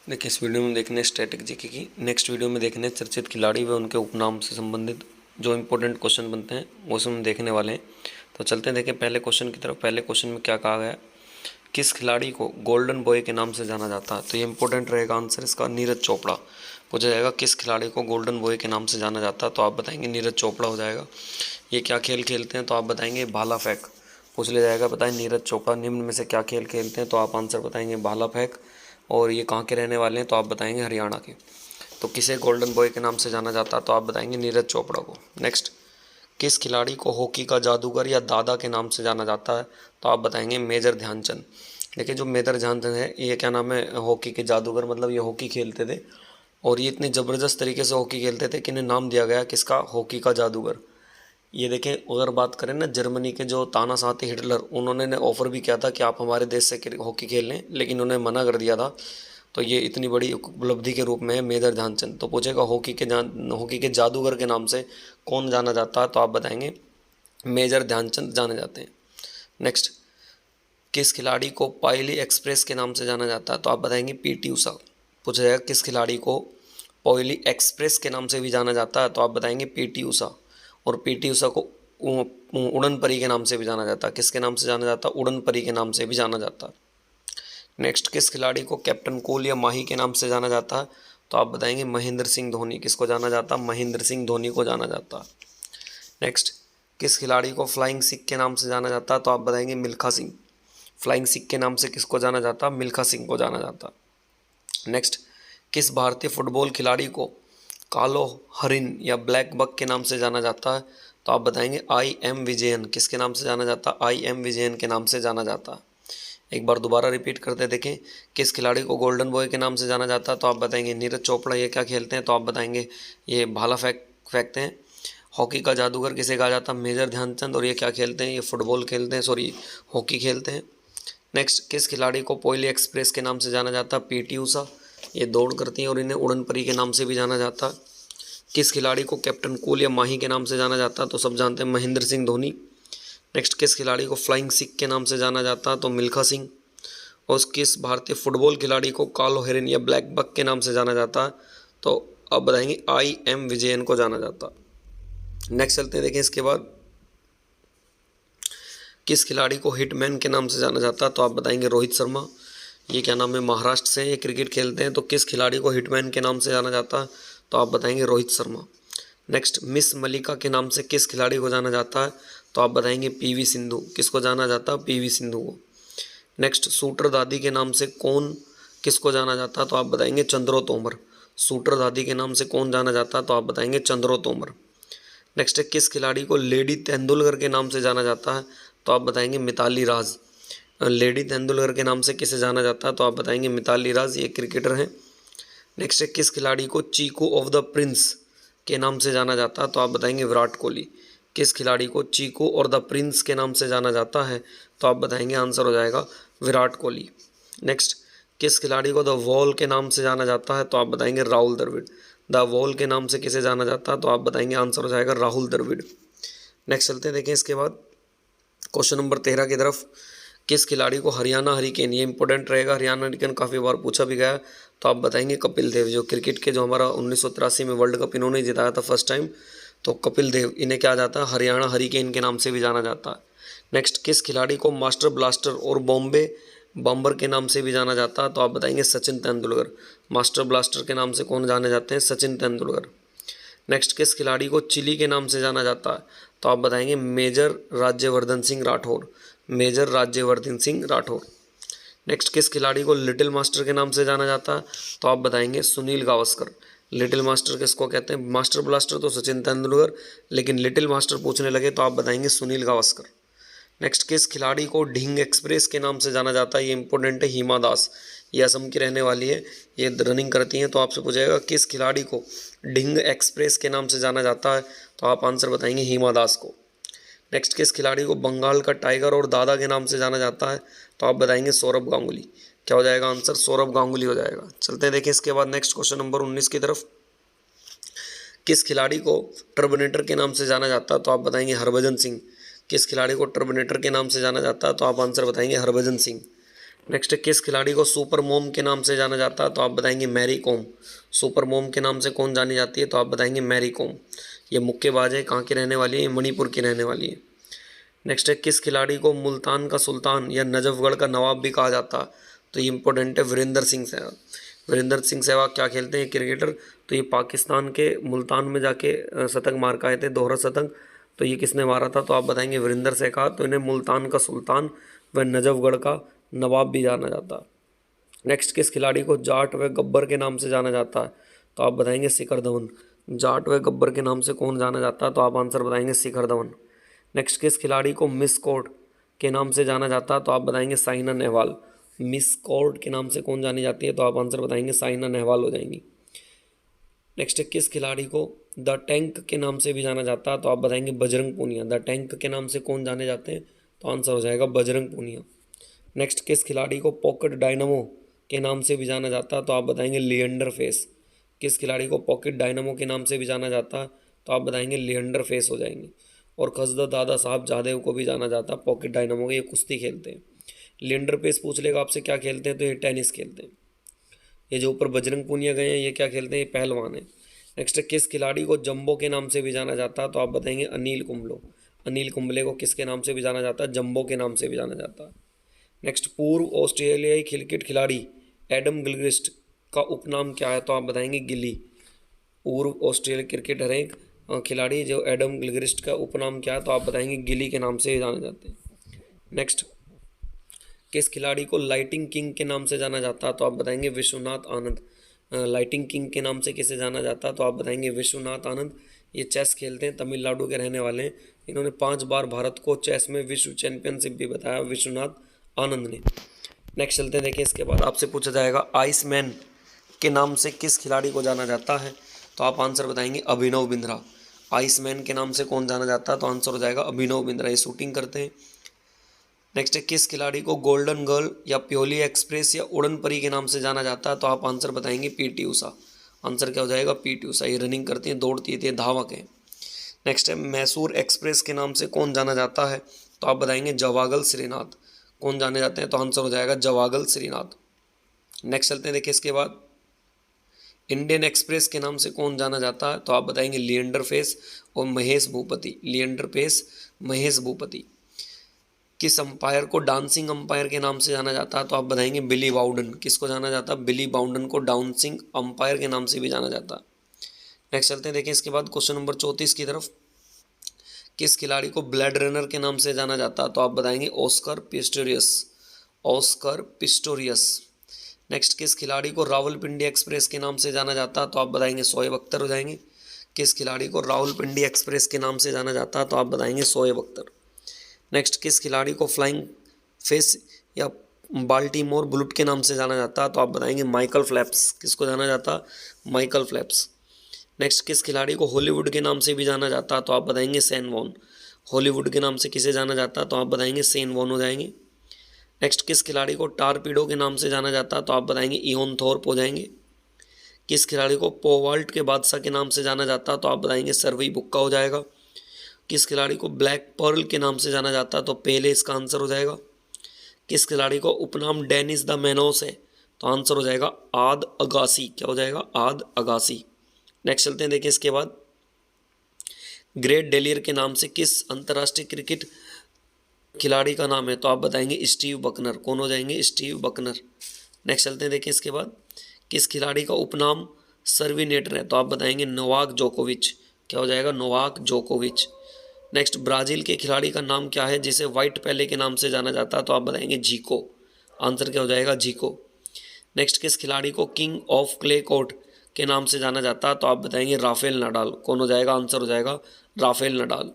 देखिए, इस वीडियो में देखने स्टैटिक जीके की, नेक्स्ट वीडियो में देखने चर्चित खिलाड़ी व उनके उपनाम से संबंधित जो इंपॉर्टेंट क्वेश्चन बनते हैं वो सब हम देखने वाले हैं। तो चलते हैं देखें पहले क्वेश्चन की तरफ। पहले क्वेश्चन में क्या कहा गया है, किस खिलाड़ी को गोल्डन बॉय के नाम से जाना जाता है। तो ये इंपॉर्टेंट रहेगा आंसर इसका, नीरज चोपड़ा। पूछा जाएगा किस खिलाड़ी को गोल्डन बॉय के नाम से जाना जाता है, तो आप बताएंगे नीरज चोपड़ा हो जाएगा। ये क्या खेल खेलते हैं, तो आप बताएंगे भाला फेंक। पूछ लिया जाएगा बताएं नीरज चोपड़ा निम्न में से क्या खेल खेलते हैं, तो आप आंसर बताएंगे भाला फेंक। और ये कहाँ के रहने वाले हैं, तो आप बताएंगे हरियाणा के। तो किसे गोल्डन बॉय के नाम से जाना जाता है, तो आप बताएंगे नीरज चोपड़ा को। नेक्स्ट, किस खिलाड़ी को हॉकी का जादूगर या दादा के नाम से जाना जाता है, तो आप बताएंगे मेजर ध्यानचंद। देखिए, जो मेजर ध्यानचंद है ये क्या नाम है, हॉकी के जादूगर, मतलब ये हॉकी खेलते थे और ये इतनी ज़बरदस्त तरीके से हॉकी खेलते थे कि इन्हें नाम दिया गया किसका, हॉकी का जादूगर। ये देखें, अगर बात करें ना जर्मनी के जो तानाशाह थे हिटलर, उन्होंने ने ऑफ़र भी किया था कि आप हमारे देश से हॉकी खेल लें, लेकिन उन्हें मना कर दिया था। तो ये इतनी बड़ी उपलब्धि के रूप में है मेजर ध्यानचंद। तो पूछेगा हॉकी के जादूगर के नाम से कौन जाना जाता है, तो आप बताएंगे मेजर ध्यानचंद जाने जाते हैं। नेक्स्ट, किस खिलाड़ी को पायली एक्सप्रेस के नाम से जाना जाता है, तो आप बताएंगे पीटी उषा। पूछा जाएगा किस खिलाड़ी को पायली एक्सप्रेस के नाम से भी जाना जाता है, तो आप बताएंगे पीटी उषा। और पीटी उषा को उड़न परी के नाम से भी जाना जाता है। किसके नाम से जाना जाता है, उड़न परी के नाम से भी जाना जाता है। नेक्स्ट, किस खिलाड़ी को कैप्टन कूल या माही के नाम से जाना जाता है, तो आप बताएंगे महेंद्र सिंह धोनी। किसको जाना जाता है, महेंद्र सिंह धोनी को जाना जाता है। नेक्स्ट, किस खिलाड़ी को फ्लाइंग सिख के नाम से जाना जाता है, तो आप बताएंगे मिल्खा सिंह। फ्लाइंग सिख के नाम से किसको जाना जाता है, मिल्खा सिंह को जाना जाता। नेक्स्ट, किस भारतीय फुटबॉल खिलाड़ी को कालो हरिन या ब्लैक बक के नाम से जाना जाता है, तो आप बताएंगे आई एम विजयन। किसके नाम से जाना जाता है, आई एम विजयन के नाम से जाना जाता है। एक बार दोबारा रिपीट करते देखें, किस खिलाड़ी को गोल्डन बॉय के नाम से जाना जाता है, तो आप बताएंगे नीरज चोपड़ा। ये क्या खेलते हैं, तो आप बताएंगे ये भाला फेंकते हैं। हॉकी का जादूगर किसे कहा जाता है, मेजर ध्यानचंद। और ये क्या खेलते हैं, ये फुटबॉल खेलते हैं, सॉरी हॉकी खेलते हैं। नेक्स्ट, किस खिलाड़ी को पोइली एक्सप्रेस के नाम से जाना जाता है, पीटी उषा। ये दौड़ करती हैं और इन्हें उड़न परी के नाम से भी जाना जाता है। किस खिलाड़ी को कैप्टन कूल या माही के नाम से जाना जाता है, तो सब जानते हैं महेंद्र सिंह धोनी। नेक्स्ट, किस खिलाड़ी को फ्लाइंग सिख के नाम से जाना जाता है, तो मिल्खा सिंह। और किस भारतीय फुटबॉल खिलाड़ी को कालो हेरिन या ब्लैक बक के नाम से जाना जाता है, तो अब बताएंगे आई एम विजयन को जाना जाता है। नेक्स्ट चलते हैं, देखें इसके बाद किस खिलाड़ी को हिटमैन के नाम से जाना जाता है, तो आप बताएंगे रोहित शर्मा। ये क्या नाम है, महाराष्ट्र से ये क्रिकेट खेलते हैं। तो किस खिलाड़ी को हिटमैन के नाम से जाना जाता है, तो आप बताएंगे रोहित शर्मा। नेक्स्ट, मिस मलिका के नाम से किस खिलाड़ी को जाना जाता है, तो आप बताएंगे पीवी सिंधु। किसको जाना जाता है, पीवी सिंधु को। नेक्स्ट, शूटर दादी के नाम से किसको जाना जाता है, तो आप बताएंगे चंद्रो तोमर। शूटर दादी के नाम से कौन जाना जाता है, तो आप बताएंगे चंद्रो तोमर। नेक्स्ट है, किस खिलाड़ी को लेडी तेंदुलकर के नाम से जाना जाता है, तो आप बताएंगे मिताली राज। लेडी तेंदुलकर के नाम से किसे जाना जाता है, तो आप बताएंगे मिताली राज, ये क्रिकेटर हैं। नेक्स्ट है, किस खिलाड़ी को चीकू ऑफ द प्रिंस के नाम से जाना जाता है, तो आप बताएंगे विराट कोहली। किस खिलाड़ी को चीकू और द प्रिंस के नाम से जाना जाता है, तो आप बताएंगे आंसर हो जाएगा विराट कोहली। नेक्स्ट, किस खिलाड़ी को द वॉल के नाम से जाना जाता है, तो आप बताएंगे राहुल द्रविड़। द वॉल के नाम से किसे जाना जाता है, तो आप बताएंगे आंसर हो जाएगा राहुल द्रविड़। नेक्स्ट चलते हैं, देखें इसके बाद क्वेश्चन नंबर 13 की तरफ। किस खिलाड़ी को हरियाणा हरिकेन, ये इंपॉर्टेंट रहेगा, हरियाणा हरिकेन काफ़ी बार पूछा भी गया, तो आप बताएंगे कपिल देव। जो क्रिकेट के जो हमारा 1983 में वर्ल्ड कप इन्होंने जिताया था फर्स्ट टाइम, तो कपिल देव, इन्हें क्या जाता है, हरियाणा हरिकेन के नाम से भी जाना जाता है। नेक्स्ट, किस खिलाड़ी को मास्टर ब्लास्टर और बॉम्बे बॉम्बर के नाम से भी जाना जाता है, तो आप बताएंगे सचिन तेंदुलकर। मास्टर ब्लास्टर के नाम से कौन जाने जाते हैं, सचिन तेंदुलकर। नेक्स्ट, किस खिलाड़ी को चिली के नाम से जाना जाता है, तो आप बताएंगे major Rajyavardhan Singh Rathore. Major Rajyavardhan Singh Rathore. Next, किस खिलाड़ी को लिटिल मास्टर के नाम से जाना जाता है, तो आप बताएंगे सुनील गावस्कर। लिटिल मास्टर किसको कहते हैं, मास्टर ब्लास्टर तो सचिन तेंदुलकर, लेकिन लिटिल मास्टर पूछने लगे तो आप बताएंगे सुनील गावस्कर। नेक्स्ट, किस खिलाड़ी को ढींग एक्सप्रेस के नाम से जाना जाता है, ये इंपॉर्टेंट है, हिमा दास। ये असम की रहने वाली है, ये रनिंग करती हैं। तो आपसे पूछेगा किस खिलाड़ी को ढींग एक्सप्रेस के नाम से जाना जाता है, तो आप आंसर बताएंगे हिमा दास को। नेक्स्ट, किस खिलाड़ी को बंगाल का टाइगर और दादा के नाम से जाना जाता है, तो आप बताएंगे सौरभ गांगुली। क्या हो जाएगा आंसर, सौरभ गांगुली हो जाएगा। चलते हैं, देखें इसके बाद नेक्स्ट क्वेश्चन नंबर 19 की तरफ। किस खिलाड़ी को टर्मिनेटर के नाम से जाना जाता है, तो आप बताएंगे हरभजन सिंह। किस खिलाड़ी को टर्मिनेटर के नाम से जाना जाता है, तो आप आंसर बताएंगे हरभजन सिंह। नेक्स्ट है किस खिलाड़ी को सुपर मोम के नाम से जाना जाता है, तो आप बताएंगे मैरी कॉम। सुपर मोम के नाम से कौन जानी जाती है, तो आप बताएंगे मैरी कॉम। ये मुक्केबाज है, कहाँ की रहने वाली है, मणिपुर की रहने वाली है। नेक्स्ट है किस खिलाड़ी को मुल्तान का सुल्तान या नजफगढ़ का नवाब भी कहा जाता है, तो ये इंपॉर्टेंट है वीरेंद्र सिंह सहवाग। वीरेंद्र सिंह सहवाग क्या खेलते हैं क्रिकेटर, तो ये पाकिस्तान के मुल्तान में जाके शतक मार के आए थे, दोहरा शतक। तो ये किसने मारा था, तो आप बताएंगे वीरेंद्र सहवाग। तो इन्हें मुल्तान का सुल्तान व नजफगढ़ का नवाब भी जाना जाता है। नेक्स्ट किस खिलाड़ी को जाट व गब्बर के नाम से जाना जाता है, तो आप बताएंगे शिखर धवन। जाट व गब्बर के नाम से कौन जाना जाता है, तो आप आंसर बताएंगे शिखर धवन। नेक्स्ट किस खिलाड़ी को मिस कोर्ट के नाम से जाना जाता है, तो आप बताएंगे साइना नेहवाल। मिस कोर्ट के नाम से कौन जानी जाती है, तो आप आंसर बताएंगे साइना नेहवाल हो जाएंगी। नेक्स्ट किस खिलाड़ी को द टैंक के नाम से भी जाना जाता है, तो आप बताएंगे बजरंग पूनिया। द टैंक के नाम से कौन जाने जाते हैं, तो आंसर हो जाएगा बजरंग पूनिया। नेक्स्ट किस खिलाड़ी को पॉकेट डायनामो के नाम से भी जाना जाता है, तो आप बताएंगे लिएंडर फेस। किस खिलाड़ी को पॉकेट डायनामो के नाम से भी जाना जाता है, तो आप बताएंगे लिएंडर फेस हो जाएंगे। और खजदा दादा साहब जादेव को भी जाना जाता है पॉकेट डायनामो के, ये कुश्ती खेलते हैं। लिएंडर पेस पूछ लेगा आपसे क्या खेलते हैं, तो ये टेनिस खेलते हैं। ये जो ऊपर बजरंग पूनिया गए हैं ये क्या खेलते हैं, ये पहलवान है। नेक्स्ट किस खिलाड़ी को जंबो के नाम से भी जाना जाता है, तो आप बताएंगे अनिल कुंबले। अनिल कुंबले को किसके नाम से भी जाना जाता है, जंबो के नाम से भी जाना जाता है। नेक्स्ट पूर्व ऑस्ट्रेलियाई क्रिकेट खिलाड़ी एडम गिलक्रिस्ट का उपनाम क्या है, तो आप बताएंगे गिली। पूर्व ऑस्ट्रेलिया क्रिकेटर है खिलाड़ी जो एडम गिलक्रिस्ट का उपनाम क्या है, तो आप बताएंगे गिली के नाम से जाने जाते हैं। नेक्स्ट किस खिलाड़ी को लाइटिंग किंग के नाम से जाना जाता है, तो आप बताएंगे विश्वनाथ आनंद। लाइटिंग किंग के नाम से किसे जाना जाता है, तो आप बताएंगे विश्वनाथ आनंद। ये चेस खेलते हैं, तमिलनाडु के रहने वाले हैं। इन्होंने 5 बार भारत को चेस में विश्व चैंपियनशिप भी बताया, विश्वनाथ आनंद ने। नेक्स्ट चलते हैं, देखिए इसके बाद आपसे पूछा जाएगा आइसमैन के नाम से किस खिलाड़ी को जाना जाता है, तो आप आंसर बताएंगे अभिनव बिंद्रा। आइसमैन के नाम से कौन जाना जाता है, तो आंसर हो जाएगा अभिनव बिंद्रा। ये शूटिंग करते हैं। नेक्स्ट है किस खिलाड़ी को गोल्डन गर्ल या प्योली एक्सप्रेस या उड़न परी के नाम से जाना जाता है, तो आप आंसर बताएंगे पीटी उषा। आंसर क्या हो जाएगा, पीटी उषा। ये रनिंग करती हैं, दौड़ती है, धावक है। नेक्स्ट है मैसूर एक्सप्रेस के नाम से कौन जाना जाता है, तो आप बताएंगे जवागल श्रीनाथ। कौन जाने जाते हैं, तो आंसर हो जाएगा जवागल श्रीनाथ। नेक्स्ट चलते हैं, देखिए इसके बाद इंडियन एक्सप्रेस के नाम से कौन जाना जाता है, तो आप बताएंगे लिएंडर पेस और महेश भूपति। लिएंडर पेस, महेश भूपति। किस अंपायर को डांसिंग अंपायर के नाम से जाना जाता है, तो आप बताएंगे बिली बाउडन। किसको जाना जाता है, बिली बाउडन को डांसिंग अंपायर के नाम से भी जाना जाता है। नेक्स्ट चलते हैं, देखिए इसके बाद क्वेश्चन नंबर 34 की तरफ। किस खिलाड़ी को ब्लेड रनर के नाम से जाना जाता है, तो आप बताएंगे Oscar Pistorius. Oscar Pistorius. Next किस खिलाड़ी को रावलपिंडी एक्सप्रेस के नाम से जाना जाता है, तो आप बताएंगे शोएब अख्तर हो जाएंगे। किस खिलाड़ी को रावलपिंडी एक्सप्रेस के नाम से जाना जाता है, तो आप बताएंगे शोएब अख्तर। नेक्स्ट किस खिलाड़ी को फ्लाइंग फिश या बाल्टीमोर बुलेट के नाम से जाना जाता है, तो आप बताएंगे माइकल फेल्प्स। किसको जाना जाता है, माइकल फेल्प्स। नेक्स्ट किस खिलाड़ी को हॉलीवुड के नाम से भी जाना जाता है, तो आप बताएंगे शेन वॉर्न। हॉलीवुड के नाम से किसे जाना जाता है, तो आप बताएंगे शेन वॉर्न हो जाएंगे। नेक्स्ट किस खिलाड़ी को टारपीडो के नाम से जाना जाता है, तो आप बताएंगे इयोन थॉर्प हो जाएंगे। किस खिलाड़ी को पोवाल्ट के बादशाह के नाम से जाना जाता है, तो आप बताएंगे सर्वी बुक्का हो जाएगा। किस खिलाड़ी को ब्लैक पर्ल के नाम से जाना जाता है, तो पेले इसका आंसर हो जाएगा। किस खिलाड़ी को उपनाम डेनिस द मेनोस है, तो आंसर हो जाएगा आद अगासी। क्या हो जाएगा, आद अगासी। नेक्स्ट चलते हैं, देखिए इसके बाद ग्रेट डेलियर के नाम से किस अंतर्राष्ट्रीय क्रिकेट खिलाड़ी का नाम है, तो आप बताएंगे स्टीव बकनर। कौन हो जाएंगे, स्टीव बकनर। नेक्स्ट चलते हैं, देखिए इसके बाद किस खिलाड़ी का उपनाम सर्विनेटर है, तो आप बताएंगे नोवाक जोकोविच। क्या हो जाएगा, नोवाक जोकोविच। नेक्स्ट ब्राज़ील के खिलाड़ी का नाम क्या है जिसे व्हाइट पेले के नाम से जाना जाता है, तो आप बताएंगे जीको। आंसर क्या हो जाएगा, जीको। नेक्स्ट किस खिलाड़ी को किंग ऑफ क्ले कोर्ट के नाम से जाना जाता है, तो आप बताएंगे राफेल नडाल। कौन हो जाएगा, आंसर हो जाएगा राफेल नडाल।